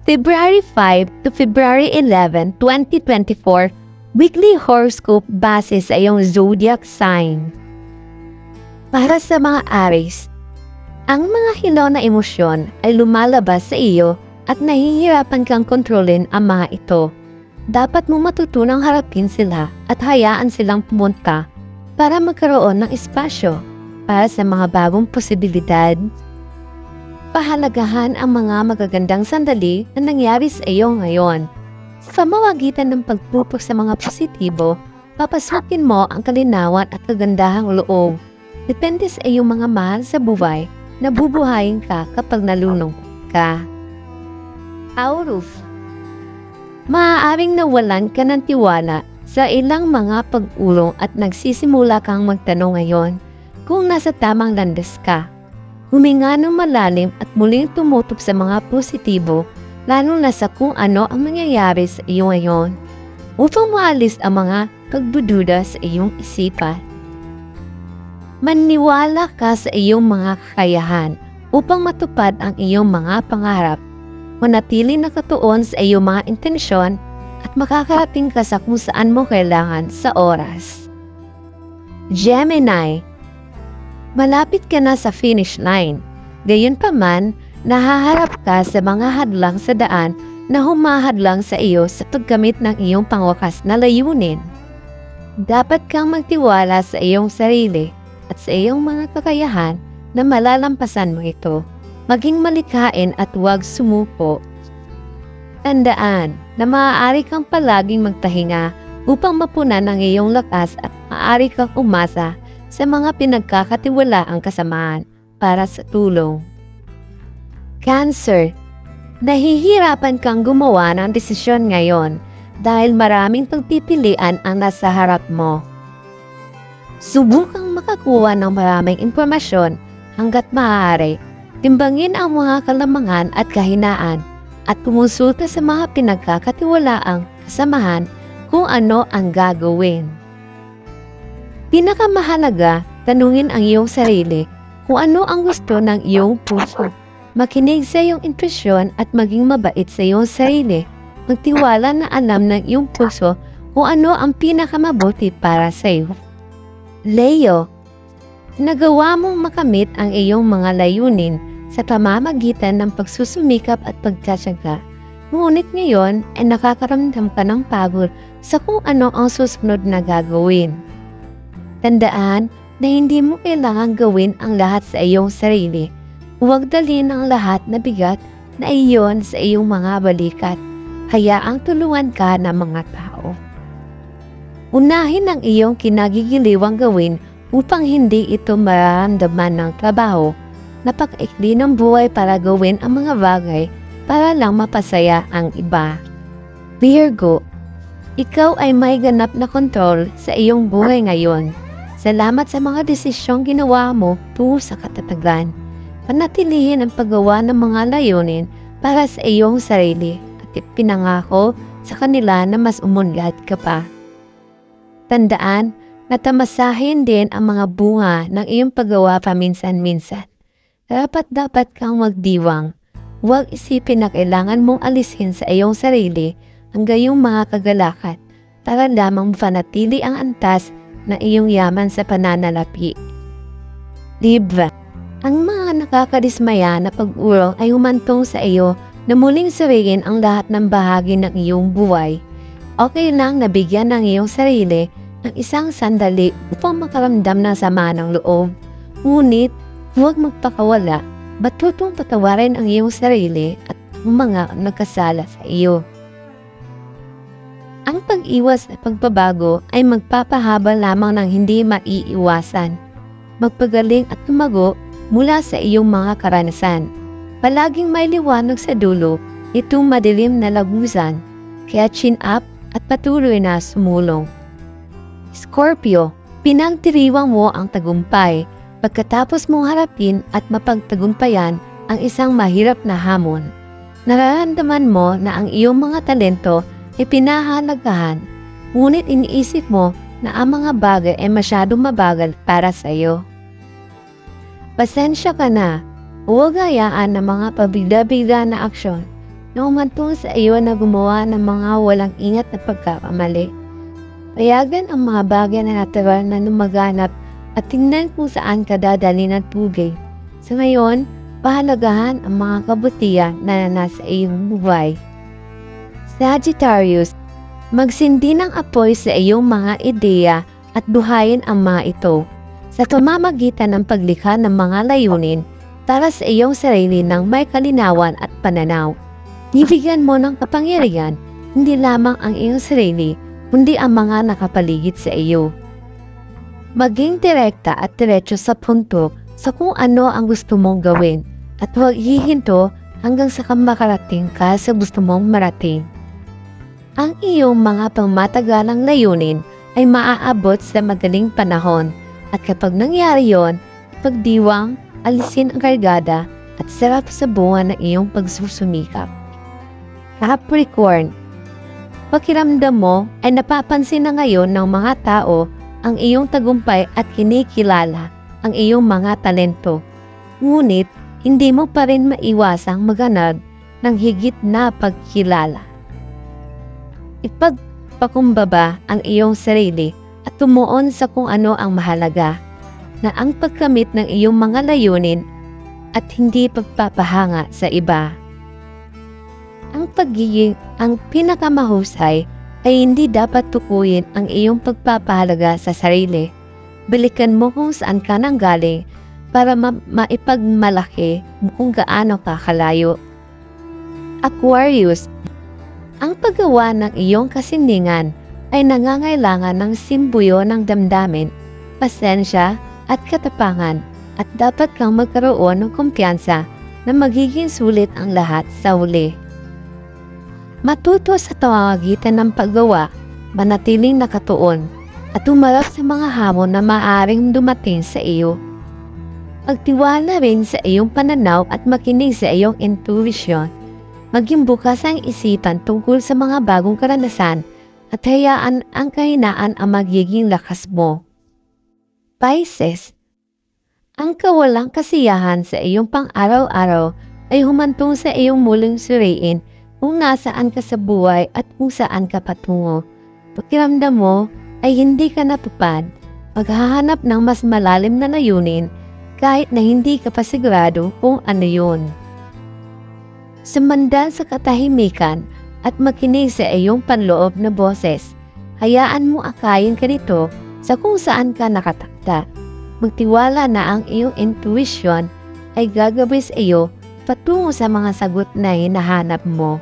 February 5 to February 11, 2024, weekly horoscope base sa iyong zodiac sign. Para sa mga Aries, ang mga hilaw na emosyon ay lumalabas sa iyo at nahihirapan kang kontrolin ang mga ito. Dapat mo matutunang harapin sila at hayaan silang pumunta para magkaroon ng espasyo para sa mga bagong posibilidad. Pahalagahan ang mga magagandang sandali na nangyari sa iyo ngayon. Sa pamamagitan ng pagpupok sa mga positibo, papasukin mo ang kalinawan at kagandahang loob. Depende sa iyong mga mahal sa buhay na bubuhayin ka kapag nalulungkot ka. Taurus, maaaring nawalan ka ng tiwala sa ilang mga pag-ulong at nagsisimula kang magtanong ngayon kung nasa tamang landas ka. Huminga ng malalim at muling tumutok sa mga positibo, lalo na sa kung ano ang mangyayari sa iyo ngayon, upang maalis ang mga pagdududa sa iyong isipan. Maniwala ka sa iyong mga kakayahan upang matupad ang iyong mga pangarap. Manatili nakatuon sa iyong mga intensyon at makakarating ka sa kung saan mo kailangan sa oras. Gemini, malapit ka na sa finish line. Gayunpaman, nahaharap ka sa mga hadlang sa daan na humahadlang sa iyo sa paggamit ng iyong pangwakas na layunin. Dapat kang magtiwala sa iyong sarili at sa iyong mga kakayahan na malalampasan mo ito. Maging malikhain at huwag sumuko. Tandaan na maaari kang palaging magtahinga upang mapunan ang iyong lakas at maaari kang umasa sa mga pinagkakatiwalaang kasamaan para sa tulong. Cancer, nahihirapan kang gumawa ng desisyon ngayon dahil maraming pagpipilian ang nasa harap mo. Subukang makakuha ng maraming impormasyon hanggat maaari. Timbangin ang mga kalamangan at kahinaan at kumonsulta sa mga pinagkakatiwalaang kasamahan kung ano ang gagawin. Pinakamahalaga, tanungin ang iyong sarili kung ano ang gusto ng iyong puso. Makinig sa iyong intuisyon at maging mabait sa iyong sarili. Magtiwala na alam ng iyong puso kung ano ang pinakamabuti para sa iyo. Leo, nagawa mong makamit ang iyong mga layunin sa pamamagitan ng pagsusumikap at pagtsatsaga. Ngunit ngayon ay nakakaramdam ka ng pagod sa kung ano ang susunod na gagawin. Tandaan na hindi mo kailangang gawin ang lahat sa iyong sarili. Huwag dalhin ang lahat na bigat na iyon sa iyong mga balikat. Hayaang tulungan ka ng mga tao. Unahin ang iyong kinagigiliwang gawin upang hindi ito mararamdaman ng trabaho. Napakaikli ng buhay para gawin ang mga bagay para lang mapasaya ang iba. Virgo, ikaw ay may ganap na kontrol sa iyong buhay ngayon. Salamat sa mga desisyong ginawa mo tungo sa katatagan. Panatilihin ang paggawa ng mga layunin para sa iyong sarili at ipinangako sa kanila na mas umunlad ka pa. Tandaan na tamasahin din ang mga bunga ng iyong paggawa paminsan-minsan. Dapat kang magdiwang. Huwag isipin na kailangan mong alisin sa iyong sarili ang gayong mga kagalakan para lamang mapanatili ang antas na iyong yaman sa pananalapi. Libra, ang mga nakakadismaya na pag-urong ay humantong sa iyo na muling suriin ang lahat ng bahagi ng iyong buhay. Okay lang na bigyan ng iyong sarili ng isang sandali upang makaramdam ng sama ng loob. Ngunit, huwag magpakawala, batutong patawarin ang iyong sarili at ang mga nagkasala sa iyo. Ang pag-iwas at pagbabago ay magpapahaba lamang ng hindi maiiwasan. Magpagaling at tumago mula sa iyong mga karanasan. Palaging may liwanag sa dulo, itong madilim na lagusan, kaya chin up at patuloy na sumulong. Scorpio, pinagdiriwang mo ang tagumpay pagkatapos mong harapin at mapagtagumpayan ang isang mahirap na hamon. Nararamdaman mo na ang iyong mga talento ay pinahalagahan, ngunit iniisip mo na ang mga bagay ay masyadong mabagal para sa iyo. Pasensya ka na, huwag hayaan ng mga pabigla-bigla na aksyon na humantong sa iyo na gumawa ng mga walang ingat na pagkakamali. Payagan ang mga bagay na natural na lumaganap at tingnan kung saan ka dadalhin ng tugay. Sa ngayon, pahalagahan ang mga kabutihan na nasa iyong buhay. Sagittarius, magsindi ng apoy sa iyong mga ideya at buhayin ang mga ito sa pamamagitan ng paglikha ng mga layunin para sa iyong sarili ng may kalinawan at pananaw. Bibigyan mo ng kapangyarihan hindi lamang ang iyong sarili, kundi ang mga nakapaligid sa iyo. Maging direkta at diretso sa punto sa kung ano ang gusto mong gawin at huwag hihinto hanggang sa makarating ka sa gusto mong marating. Ang iyong mga pangmatagalang layunin ay maaabot sa madaling panahon at kapag nangyari yon, pagdiwang, alisin ang kargada at sarap sa bunga ng iyong pagsusumikap. Capricorn, pakiramdam mo ay napapansin na ngayon ng mga tao ang iyong tagumpay at kinikilala ang iyong mga talento. Ngunit, hindi mo pa rin maiwasang maganap ng higit na pagkilala. Ipagpakumbaba ang iyong sarili at tumuon sa kung ano ang mahalaga, na ang pagkamit ng iyong mga layunin at hindi pagpapahanga sa iba. Ang pinakamahusay ay hindi dapat tukuyin ang iyong pagpapahalaga sa sarili. Balikan mo kung saan ka nanggaling para maipagmalaki kung gaano ka kalayo. Aquarius, ang paggawa ng iyong kasinlingan ay nangangailangan ng simbuyo ng damdamin, pasensya at katapangan at dapat kang magkaroon ng kumpiyansa na magiging sulit ang lahat sa huli. Matuto sa pamamagitan ng paggawa, manatiling nakatuon, at tumarap sa mga hamon na maaaring dumating sa iyo. Magtiwala rin sa iyong pananaw at makinig sa iyong intuition. Maging bukas ang isipan tungkol sa mga bagong karanasan at hayaan ang kahinaan ang magiging lakas mo. Pisces, ang kawalang kasiyahan sa iyong pang-araw-araw ay humantong sa iyong muling suriin kung nasaan ka sa buhay at kung saan ka patungo. Pakiramdam mo ay hindi ka natupad, maghahanap ng mas malalim na layunin kahit na hindi ka pa sigurado kung ano yun. Sumandal sa katahimikan at makinig sa iyong panloob na boses. Hayaan mo akayin ka nito sa kung saan ka nakatakda. Magtiwala na ang iyong intuition ay gagawin sa iyo patungo sa mga sagot na hinahanap mo.